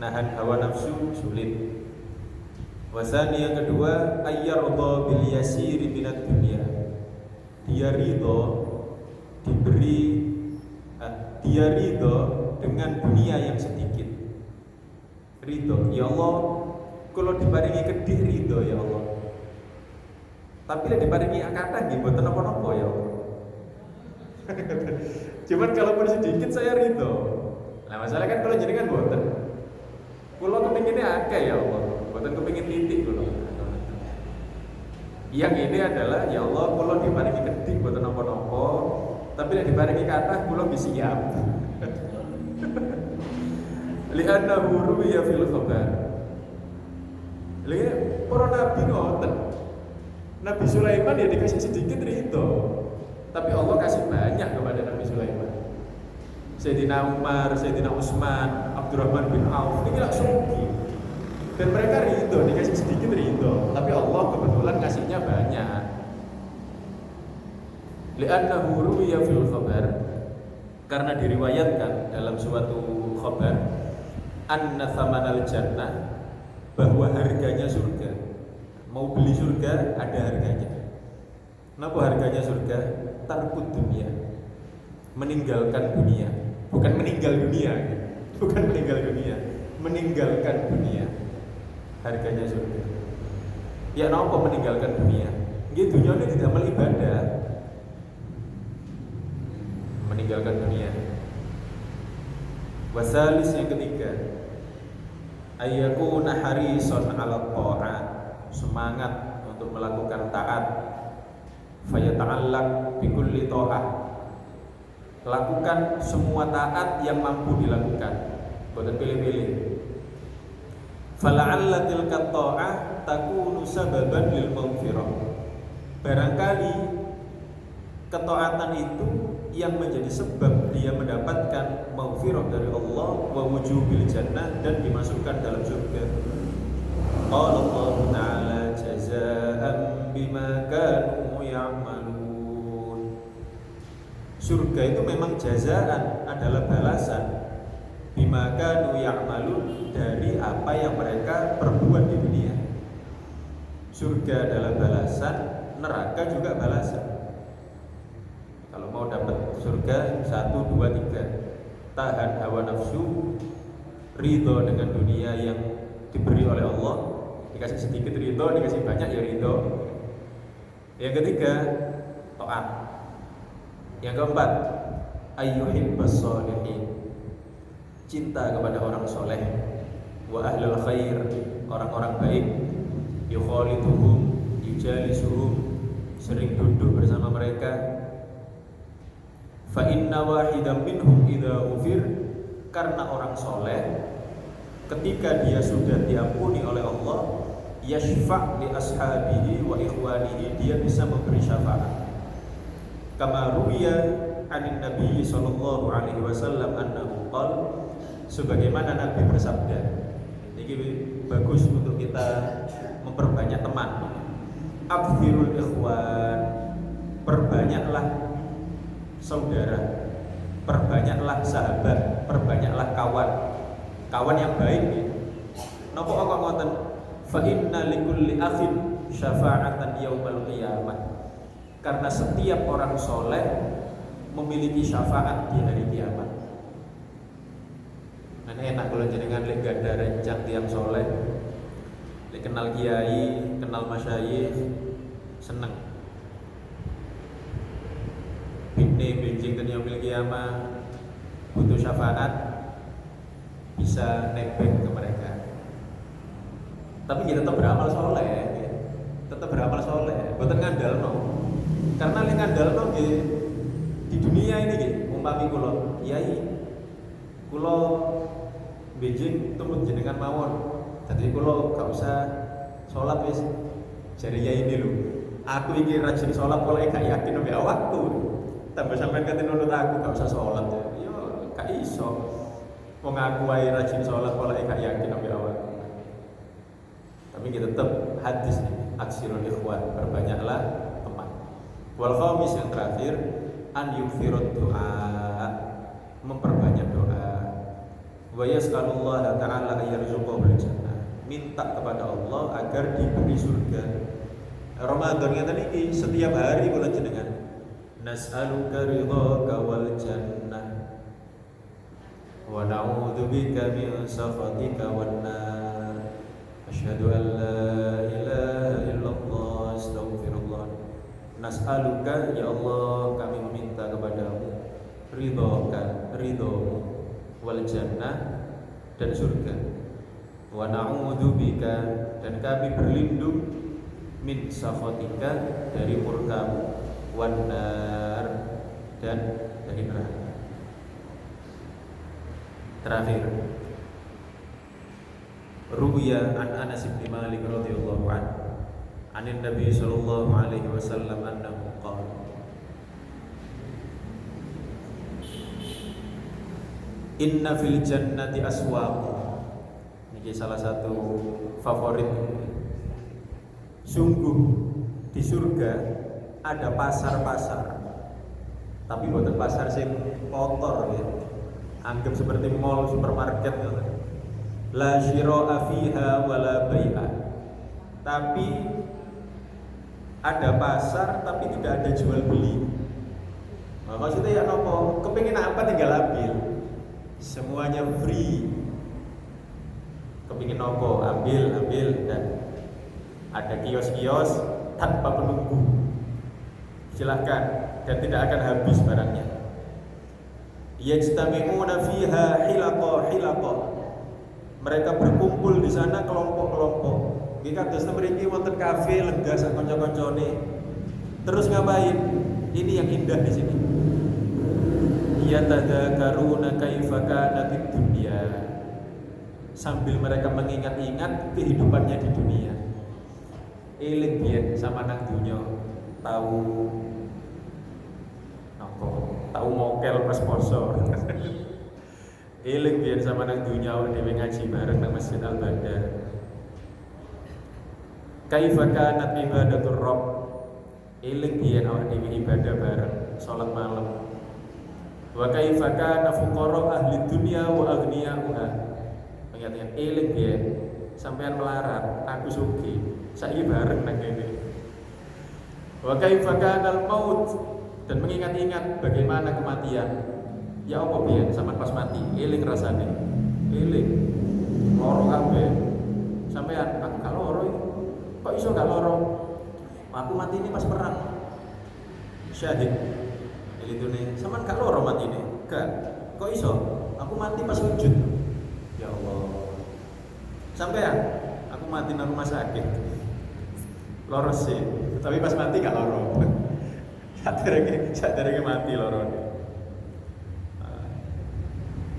Nahan hawa nafsu sulit. Wasani, yang kedua, ayyarda bil yasiri minad dunya. Dia ridho diberi, dia ridho dengan dunia yang sedikit. Ridho, ya Allah, kalau diparingi kedih ridho ya Allah. Tapi lek diparingi akatah nggih mboten napa-napa ya Allah. Cuman kalaupun sedikit saya ridho. Nah masalah kan kalau jenengan mboten. Kula kepinginnya akeh ya Allah, mboten kepingin titik kula. Yang ini adalah ya Allah, kula diparingi kedih mboten napa-napa, tapi lek diparingi kathah kula wis siap. Li'annahu ruwiya fil khabar. Lihat para nabi ngoten. Nabi Sulaiman ya dikasih sedikit ridho, tapi Allah kasih banyak kepada Nabi Sulaiman. Sayyidina Umar, Sayyidina Utsman, Abdurrahman bin Auf, ini langsung dan mereka ridho, dikasih sedikit ridho, tapi Allah kebetulan kasihnya banyak. Li'annahu ruwiya fil khabar, karena diriwayatkan dalam suatu khabar, anna thamanal jannah, bahwa harganya surga. Mau beli surga ada harganya. Kenapa harganya surga? Tarkut dunia, meninggalkan dunia. Bukan meninggal dunia, bukan meninggal dunia, meninggalkan dunia. Harganya surga. Ya napa meninggalkan dunia? Nggih dunia ini tidak ibadah. Meninggalkan dunia. Wasalis yang ketiga, ayyakuna harisan 'ala ta'at, semangat untuk melakukan taat. Fayata'allaq bi kulli ta'ah, lakukan semua taat yang mampu dilakukan, boten pilih-pilih. Fala'alla tilka ta'ah takunu sababan lil maghfirah, barangkali ketaatan itu yang menjadi sebab dia mendapatkan maghfirah dari Allah wa wujubil jannah, dan dimasukkan dalam surga. Qala Allah Ta'ala jazaa'an bima kanu ya'malun. Surga itu memang jazaan, adalah balasan, bima kanu ya'malun, dari apa yang mereka perbuat di dunia. Surga adalah balasan, neraka juga balasan. Kalau mau dapat surga 1, 2, 3, tahan hawa nafsu, ridho dengan dunia yang diberi oleh Allah, dikasih sedikit ridho, dikasih banyak ya ridho. Yang ketiga, taat. Yang keempat, ayyuhibbas sholihin, cinta kepada orang soleh, wa ahlul khair, orang-orang baik, yukhalituhum, yujalisuhum, sering duduk bersama mereka. Fa inna wahidan minhum idza ufir, karena orang soleh ketika dia sudah diampuni oleh Allah, yashfa' li ashabihi wa ikhwanihi, dia bisa memberi syafaat. Kama ruwiya 'anin Nabi sallallahu alaihi wasallam annahu qala, sebagaimana Nabi bersabda. Ini bagus untuk kita memperbanyak teman. Akthirul ikhwan, perbanyaklah saudara, perbanyaklah sahabat, perbanyaklah kawan yang baik. Napa kok ngoten? Fa inna likulli akhin syafa'atan yaumal qiyamah, karena setiap orang soleh memiliki syafaat di hari kiamat. Nah, enak kalau jenengan lek gada rencang tiang soleh, lek kenal kiai, kenal masyayikh, seneng. Bini benjing dan yaumil qiyamah butuh syafaat, bisa nebeng ke mereka. Tapi kita tetap beramal soleh, ya. Tetap beramal soleh, boten ngandalno. Karena lek ngandalno nggih di dunia ini nggih, umpami kula kiai, kula benjing tumut jenengan mawon. Dadi kula gak usah salat wis. Jare yai ini lho, aku iki rajin salat kula gak yakin mbek awakku. Tambah sampean kate nurut aku gak usah sholat ya. Yo gak iso. Wong aku wae rajin sholat pola gak yakin ambek awak. Tapi kita tetap hadis nih, aksirul ikhwan, perbanyaklah teman. Wal khamis, yang terakhir, an yukthirud doa, memperbanyak doa. Wa yas'alullaha ta'ala ayyarzuqahul jannah, minta kepada Allah agar diberi surga. Ramadan ngeten iki setiap hari kula jenengan nas'aluka ridhaka wal jannah wa na'udzubika min sakhatika wan nar. Asyhadu an la ilaha illallah, astaghfirullah. Nas'aluka, ya Allah, kami meminta kepadamu ridhaka, ridhomu, wal jannah, dan surga. Wa na'udzubika, dan kami berlindung min sakhatika, dari murkamu, wan nar, dan dari neraka. Terakhir, ruwiya an Anas bin Malik radhiyallahu anhu anin Nabi sallallahu alaihi wasallam annahu qala, inna fil jannati aswaq. Ini salah satu favorit. Sungguh di surga ada pasar-pasar, tapi bukan pasar sing kotor ya. Anggap seperti mall, supermarket gitu. La syira'a fiha wala bai'a. Tapi ada pasar tapi tidak ada jual beli. Nah, maksudnya ya nopo? Kepengin apa tinggal ambil. Semuanya free. kepingin nopo, ambil dan ada kios-kios tanpa penunggu. Silahkan dan tidak akan habis barangnya. Yajtami'una fiha hilaqa. Mereka berkumpul di sana kelompok-kelompok. Nggih kados mriki wonten kafe lega sak kanca-kancane. Terus ngapain? Ini yang indah di sini. Yatadzakaruna kaifa kanat dunya. Sambil mereka mengingat-ingat kehidupannya di dunia. Eling biyen sama nang dunya tahu nopo? Tahu mokel pas poso. Eling biyen sama nang dunya dhewe ngaji bareng nang Masjid Al-Badar. Kaifa kanat ibadatur rabb. Eling biyen awak dhewe ibadah bareng salat malam. Wa kaifa kana fuqara ahli dunya wa aghniyauha. Ingat-ingat eling biyen sampean melarat, aku sugih. Saiki bareng nang kene. Wa kaifa kana al-maut dan mengingat-ingat bagaimana kematian. Ya apa biyen sampean pas mati, eling rasane. Eling. Loro kabeh. Sampean aku gak loro iki. Kok iso gak loro? Aku mati ini pas perang. Syahid. Elitune, sampean gak loro mati ini? Gak. Kok iso? Aku mati pas sujud. Ya Allah. Sampean, aku mati nang rumah sakit. Loro sih, tapi pas mati gak loro. Saderenge mati loro.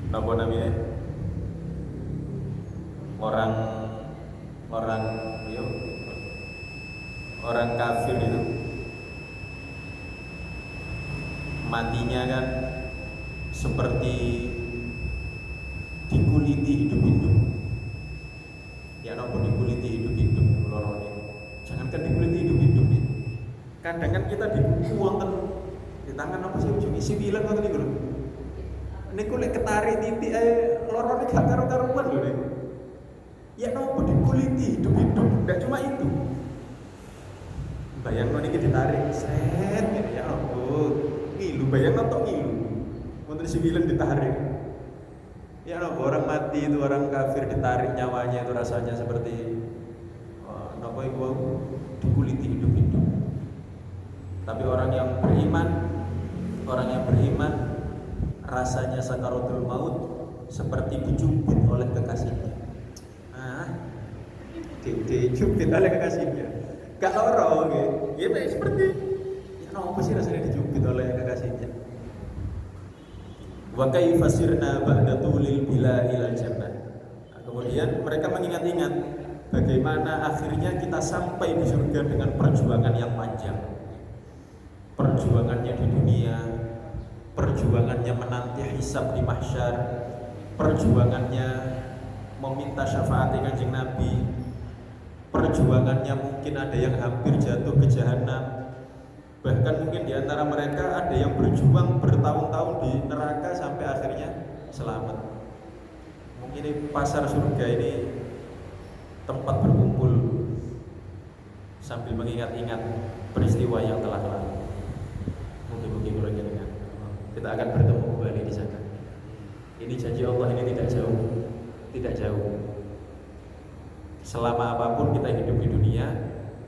Napa namanya? Orang kafir itu matinya kan seperti dikuliti hidup-hidup. Ya napa dikuliti hidup-hidup lorone. Jangankan dikuliti hidup-hidup ya. Kadang kan kita dibuku wonten di tangan apa sih ujungnya siwilan ngoten niku lho. Niku lek ketarik titik ae lorone gak karo-karuan lho niku. Ya napa dikuliti hidup-hidup, enggak cuma itu. Bayangno niki ditarik, set gitu ya ampun. Ngilu bayangno tok ngilu. Wonten siwilan ditarik. Ya napa orang mati itu orang kafir ditarik nyawanya itu rasanya seperti napa iku dikuliti hidup-hidup. Tapi orang yang beriman rasanya sakaratul maut seperti dicubit oleh kekasihnya. Dicubit oleh kekasihnya. Gak loro nggih. Ya seperti ya apa sih rasanya dicubit oleh kekasihnya. Wa kaifa sirna ba'da tulil bila ilal jannah. Kemudian mereka mengingat-ingat bagaimana akhirnya kita sampai di surga dengan perjuangan yang panjang. Perjuangannya di dunia, perjuangannya menanti hisab di mahsyar, perjuangannya meminta syafaat Kanjeng Nabi, perjuangannya mungkin ada yang hampir jatuh ke jahanam, bahkan mungkin di antara mereka ada yang berjuang bertahun-tahun di neraka sampai akhirnya selamat. Mungkin ini pasar surga ini tempat berkumpul sambil mengingat-ingat peristiwa yang telah lalu. Mungkin kita akan bertemu kembali di sana. Ini janji Allah, ini tidak jauh. Selama apapun kita hidup di dunia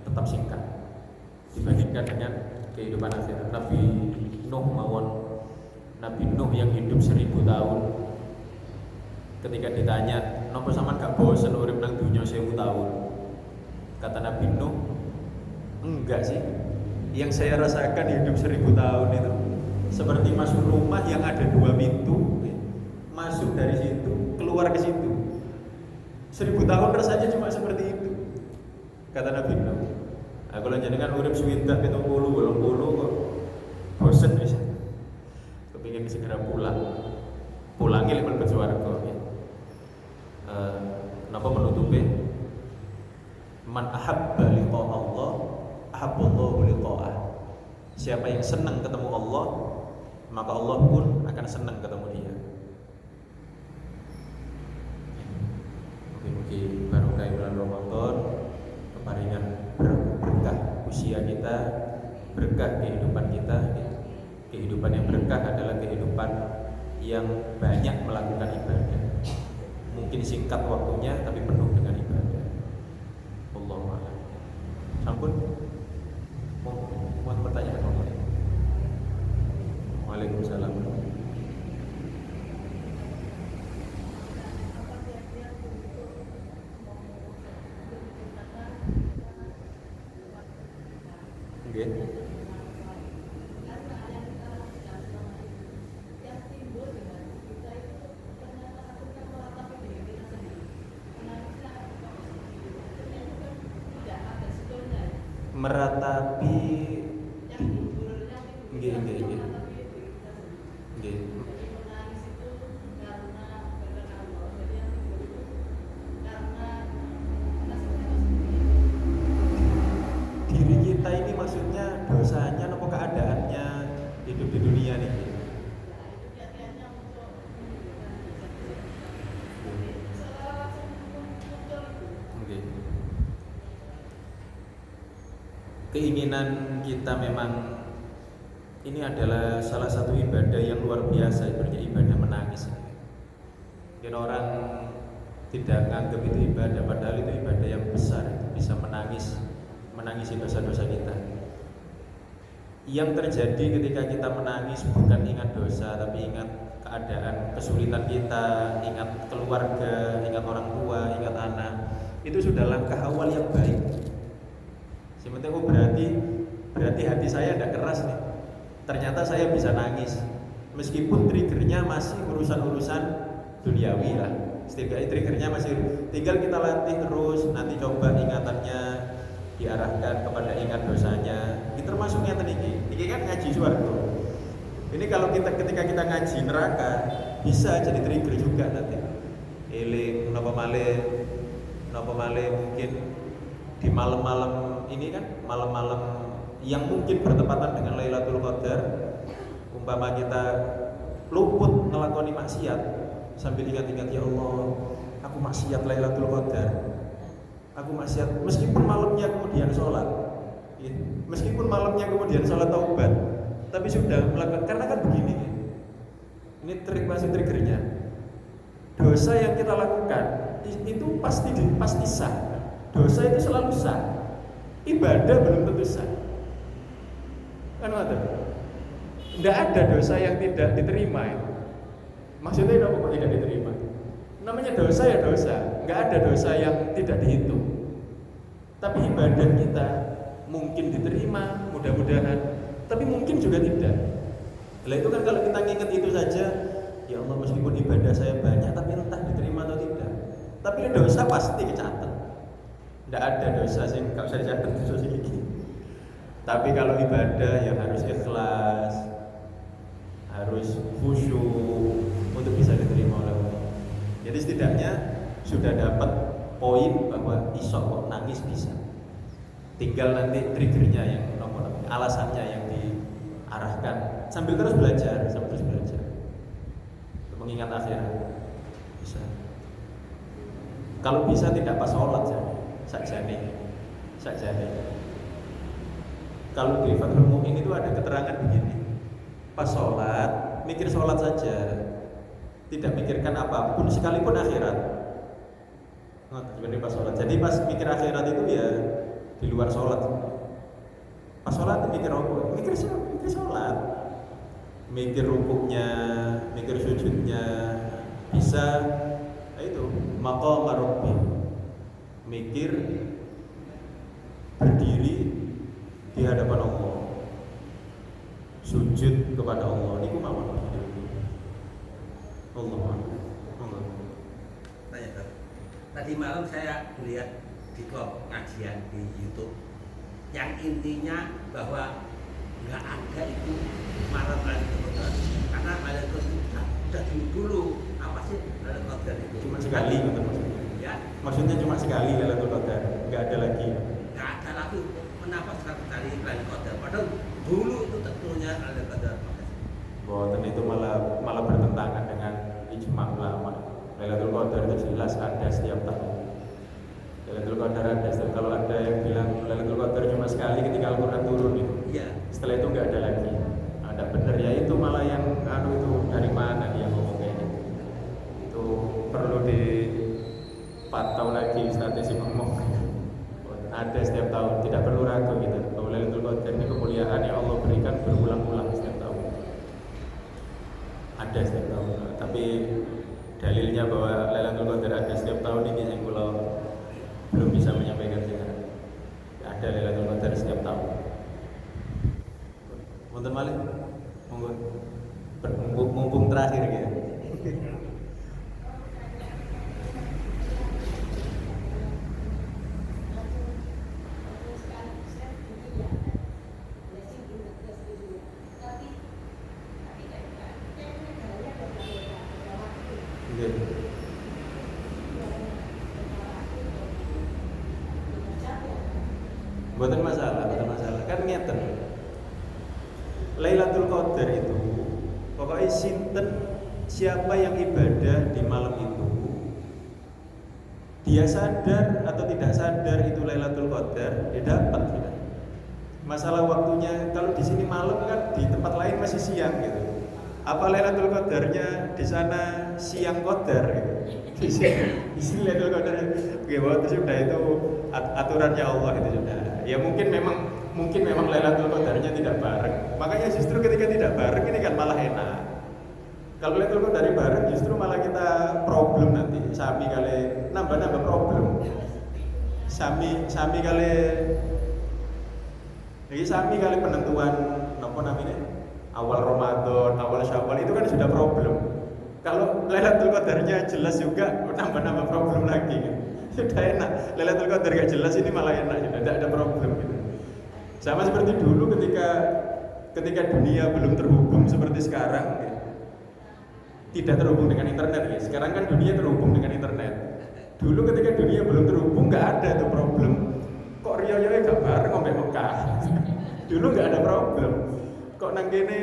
tetap singkat dibandingkan dengan kehidupan akhirat. Nabi Nuh yang hidup 1000 tahun, ketika ditanya, "Napa sampean gak bosen urip nang dunya 1000 tahun?" Kata Nabi Nuh, "Enggak sih. Yang saya rasakan hidup 1000 tahun itu seperti masuk rumah yang ada 2 pintu, masuk dari situ, keluar ke situ. 1000 tahun rasanya cuma seperti itu." Kata Nabi Nuh. Aku lanjutkan urip swidak 70 kok bosen wis. Kepingin segera pulangnya lek mlebu swarga. Napa menutupi? Man ahabba liqa Allah, ahabballahu liqa'ah. Siapa yang senang ketemu Allah, maka Allah pun akan senang ketemu dia. Mugi-mugi barokah bulan Ramadan, keparingan berkah usia kita, berkah kehidupan kita. Kehidupan yang berkah adalah kehidupan yang banyak melakukan ibadah. mungkin singkat waktunya tapi penuh dengan ibadah. Wallahu a'lam. Sampun mau pertanyaan apa? Waalaikumsalam. Okay. Meratapi nggih. Diri kita ini maksudnya dosanya apa keadaannya hidup di dunia nih? Okay. Keinginan kita memang ini adalah salah satu ibadah yang luar biasa, ibadah menangis. Mungkin orang tidak menganggap itu ibadah, padahal itu ibadah yang besar, bisa menangisi dosa-dosa kita. Yang terjadi ketika kita menangis bukan ingat dosa, tapi ingat keadaan kesulitan kita, ingat keluarga, ingat orang tua, ingat anak. Itu sudah langkah awal yang baik. Sebenarnya berarti hati saya tidak keras nih. Ternyata saya bisa nangis, meskipun triggernya masih urusan-urusan duniawi lah. Setidaknya triggernya masih, tinggal kita latih terus. Nanti coba ingatannya diarahkan kepada ingat dosanya. Ini termasuk yang ini kan ngaji suarga. Ini kalau ketika kita ngaji neraka bisa jadi trigger juga nanti. Eling napa malih mungkin di malam-malam ini kan, malam-malam yang mungkin bertepatan dengan Lailatul Qadar, umpama kita luput ngelakoni maksiat sambil ingat-ingat, ya Allah, aku maksiat Lailatul Qadar, aku maksiat, meskipun malamnya kemudian sholat, meskipun malamnya kemudian sholat taubat, tapi sudah melakukan, karena kan begini, ini masih triggernya, dosa yang kita lakukan itu pasti sah, dosa itu selalu sah, ibadah belum tentu sah. Kan ada? Tidak ada dosa yang tidak diterima ya. Maksudnya apa kok tidak diterima? Namanya dosa ya dosa, nggak ada dosa yang tidak dihitung. Tapi ibadah kita mungkin diterima, mudah-mudahan, tapi mungkin juga tidak. Nah itu kan kalau kita nginget itu saja, ya Allah meskipun ibadah saya banyak, tapi entah diterima atau tidak. Tapi dosa pasti kecatat. Tidak ada dosa sih nggak usah dicatat dosa sedikit. Tapi kalau ibadah ya harus ikhlas, harus khusyuk untuk bisa diterima oleh Allah. Jadi setidaknya sudah dapat poin bahwa isok kok nangis bisa. Tinggal nanti triggernya yang alasannya yang diarahkan. Sambil terus belajar, mengingat akhirat bisa. Kalau bisa tidak pas sholat saja nih. Kalau di Fathul Mu'in itu ada keterangan begini, pas sholat, mikir sholat saja, tidak mikirkan apapun sekalipun akhirat. Pas sholat. Jadi pas mikir akhirat itu ya di luar sholat. Pas sholat mikir apa? Mikir sholat, mikir rukuknya, mikir sujudnya, bisa itu maqam rabbi, mikir berdiri di hadapan Allah, sujud kepada Allah. Ini kumawon. Allah. Tanya Dok. Tadi malam saya melihat di blog kajian di YouTube yang intinya bahwa nggak ada itu malam Lailatul Qadar, karena Lailatul Qadar sudah dulu apa sih Lailatul Qadar itu? Cuma sekali gitu maksudnya. Ya. Maksudnya cuma sekali Lailatul Qadar, nggak ada lagi. Nggak ada lagi. Kenapa sekarang cari Lailatul Qadar? Padahal dulu itu tentunya Lailatul Qadar. Boten itu malah bertentangan dengan ijma ulama. Lailatul Qadar itu jelas ada setiap tahun. Lailatul Qadar ada. Kalau ada yang bilang Lailatul Qadar cuma sekali ketika Al-Qur'an turun itu. Iya. Setelah itu nggak ada lagi. Ada benar ya itu malah yang itu dari mana dia ngomong kayak gitu. Itu perlu Ustadz sih ngomong. Ada setiap tahun, tidak perlu ragu kita. Bahwa Lailatul Qadar ini kemuliaan yang Allah berikan berulang-ulang setiap tahun. Ada setiap tahun. Tapi dalilnya bahwa Lailatul Qadar ada setiap tahun ini yang kalau belum bisa menyampaikan sekarang. Ada Lailatul Qadar setiap tahun. Wonten malih, monggo. Mumpung terakhir ya. Bukan masalah, bukan masalah. Kan ngeten. Lailatul Qadar itu pokoknya sinten siapa yang ibadah di malam itu, dia sadar atau tidak sadar itu Lailatul Qadar, dia dapat gitu. Masalah waktunya, kalau di sini malam kan di tempat lain masih siang gitu. Apa Lailatul Qadarnya di sana siang Qadar gitu. Di sini Lailatul Qadar itu sudah itu aturannya Allah itu sudah. Ya mungkin memang Lailatul Qadarnya tidak bareng. Makanya justru ketika tidak bareng ini kan malah enak. Kalau Lailatul Qadar bareng justru malah kita problem nanti. Sami kali nambah problem. Sami kali penentuan apa namanya? Awal Ramadan, awal Syawal itu kan sudah problem. Kalau Lailatul Qadarnya jelas juga nambah problem lagi kan. Sudah enak. Lailatul Qadar gak jelas ini malah enak, sudah tidak ada problem gitu. Sama seperti dulu ketika dunia belum terhubung seperti sekarang ya. Tidak terhubung dengan internet ya. Sekarang kan dunia terhubung dengan internet. Dulu ketika dunia belum terhubung nggak ada tuh problem. Kok riyo-riyo gak bareng sampai Mekah. Dulu nggak ada problem. Kok nang kene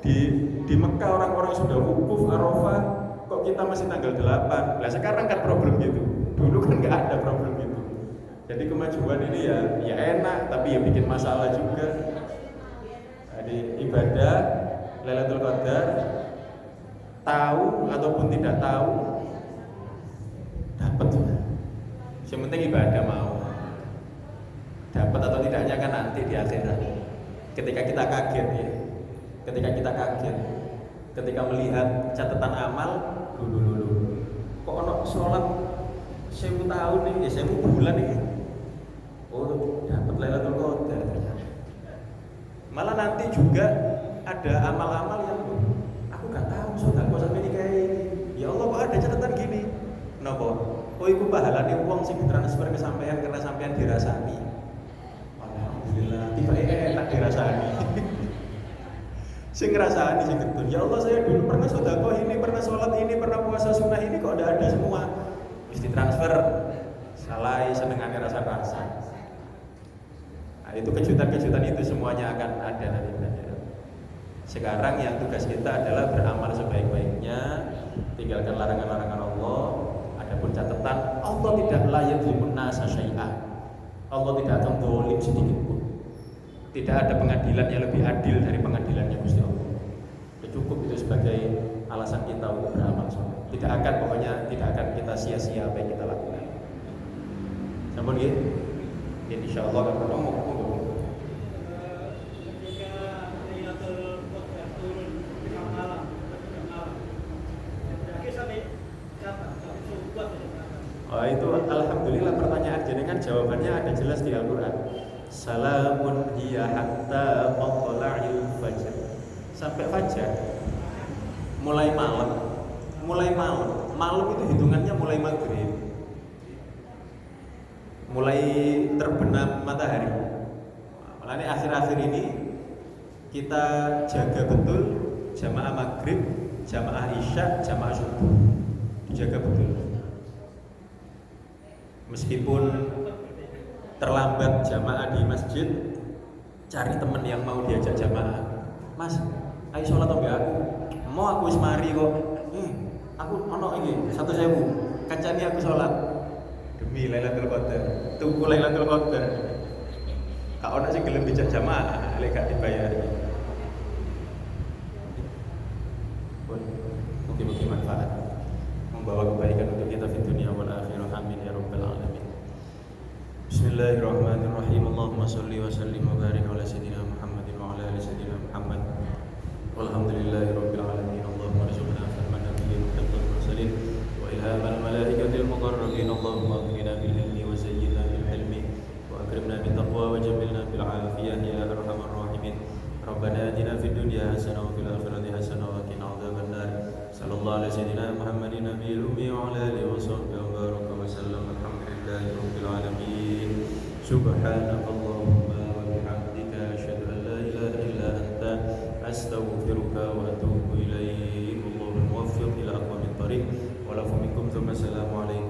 di Mekah orang-orang sudah wukuf Arafah, kok kita masih tanggal 8. Lah sekarang kan problem gitu. Dulu kan nggak ada problem gitu. Jadi kemajuan ini ya enak, tapi ya bikin masalah juga. Jadi ibadah Lailatul Qadar, tahu ataupun tidak tahu, dapat juga. Yang penting ibadah mau. Dapat atau tidaknya kan nanti di akhirat. Ketika kita kaget ya, ketika melihat catatan amal, dulu. Kok ono sholat 1000 tahun nih, 1000 bulan nih. Oh, dapat Lailatul Qadar ternyata. Malah nanti juga ada amal-amal yang aku gak tahu sedekah sampai ini kayak ini. Ya Allah kok ada catatan gini. Kenapa? Oh iku pahalane wong sing ditransfer ke sampean karena sampean dirasani. Alhamdulillah, tiba enak dirasani. Sing ngrasani sing betul. Ya Allah saya dulu pernah sedekah ini, pernah sholat ini, pernah puasa sunnah ini kok udah ada semua. Wis ditransfer. Salah senengane rasa-rasa. Nah, itu kejutan-kejutan itu semuanya akan ada nanti. Sekarang yang tugas kita adalah beramal sebaik-baiknya, tinggalkan larangan-larangan Allah. Adapun catatan, Allah tidak layak limunasa syai'ah. Allah tidak akan zalim sedikit pun. Tidak ada pengadilan yang lebih adil dari pengadilannya Gusti Allah. Cukup itu sebagai alasan kita untuk beramal soleh. Tidak akan kita sia-sia apa yang kita lakukan. Namun gitu, insya Allah akan bertemu. Oh itu alhamdulillah pertanyaan jenengan jawabannya ada jelas di Al-Qur'an. Salamun hiya hatta matla'il fajr. Sampai fajar. Mulai malam. Malam itu hitungannya mulai maghrib. Mulai terbenam matahari. Makanya akhir-akhir ini kita jaga betul jamaah maghrib, jamaah isya, jamaah subuh. Dijaga betul. Meskipun terlambat jamaah di masjid, cari teman yang mau diajak jamaah. Mas, ayo sholat sampai aku. Mau aku wis mari kok. Aku ono iki 1.000. Kancani aku sholat. Demi Lailatul Qadar. Tunggu Lailatul Qadar. Kak ono sing gelem dijak jamaah, lek gak dibayar. Mungkin manfaat membawa kebaikan untuk kita di dunia wal akhirah. Bismillahirrahmanirrahim. Allahumma shalli wa sallim wa barik ala sayyidina Muhammadin wa ala ali sayyidina Muhammad. Walhamdulillahirabbil alamin. Allahumma arzuqna fahman nabiyyin hifdzal mursalin wa ilhamal malaikatil muqarrabin. Allahumma aghnina bil ilmi wa zayyinna bil hilmi wa akrimna bit taqwa wa jamilna bil afiyah ya arhamar rahimin. Rabbana atina fid dunya hasanah wa fil akhirati hasanah wa qina adzabannar. Sallallahu alaihi sayyidina Muhammadin nabiyil ummi wa ala alihi wa sahbihi wa baraka wa sallam. Alhamdulillahirabbil alamin. Subhanakallahumma wa bihamdika asyhadu an la ilaha illa anta astaghfiruka wa atubu ilaik. Allahumma muwaffiq ila aqwamit thariq wa lafu minkum. Assalamu alaikum.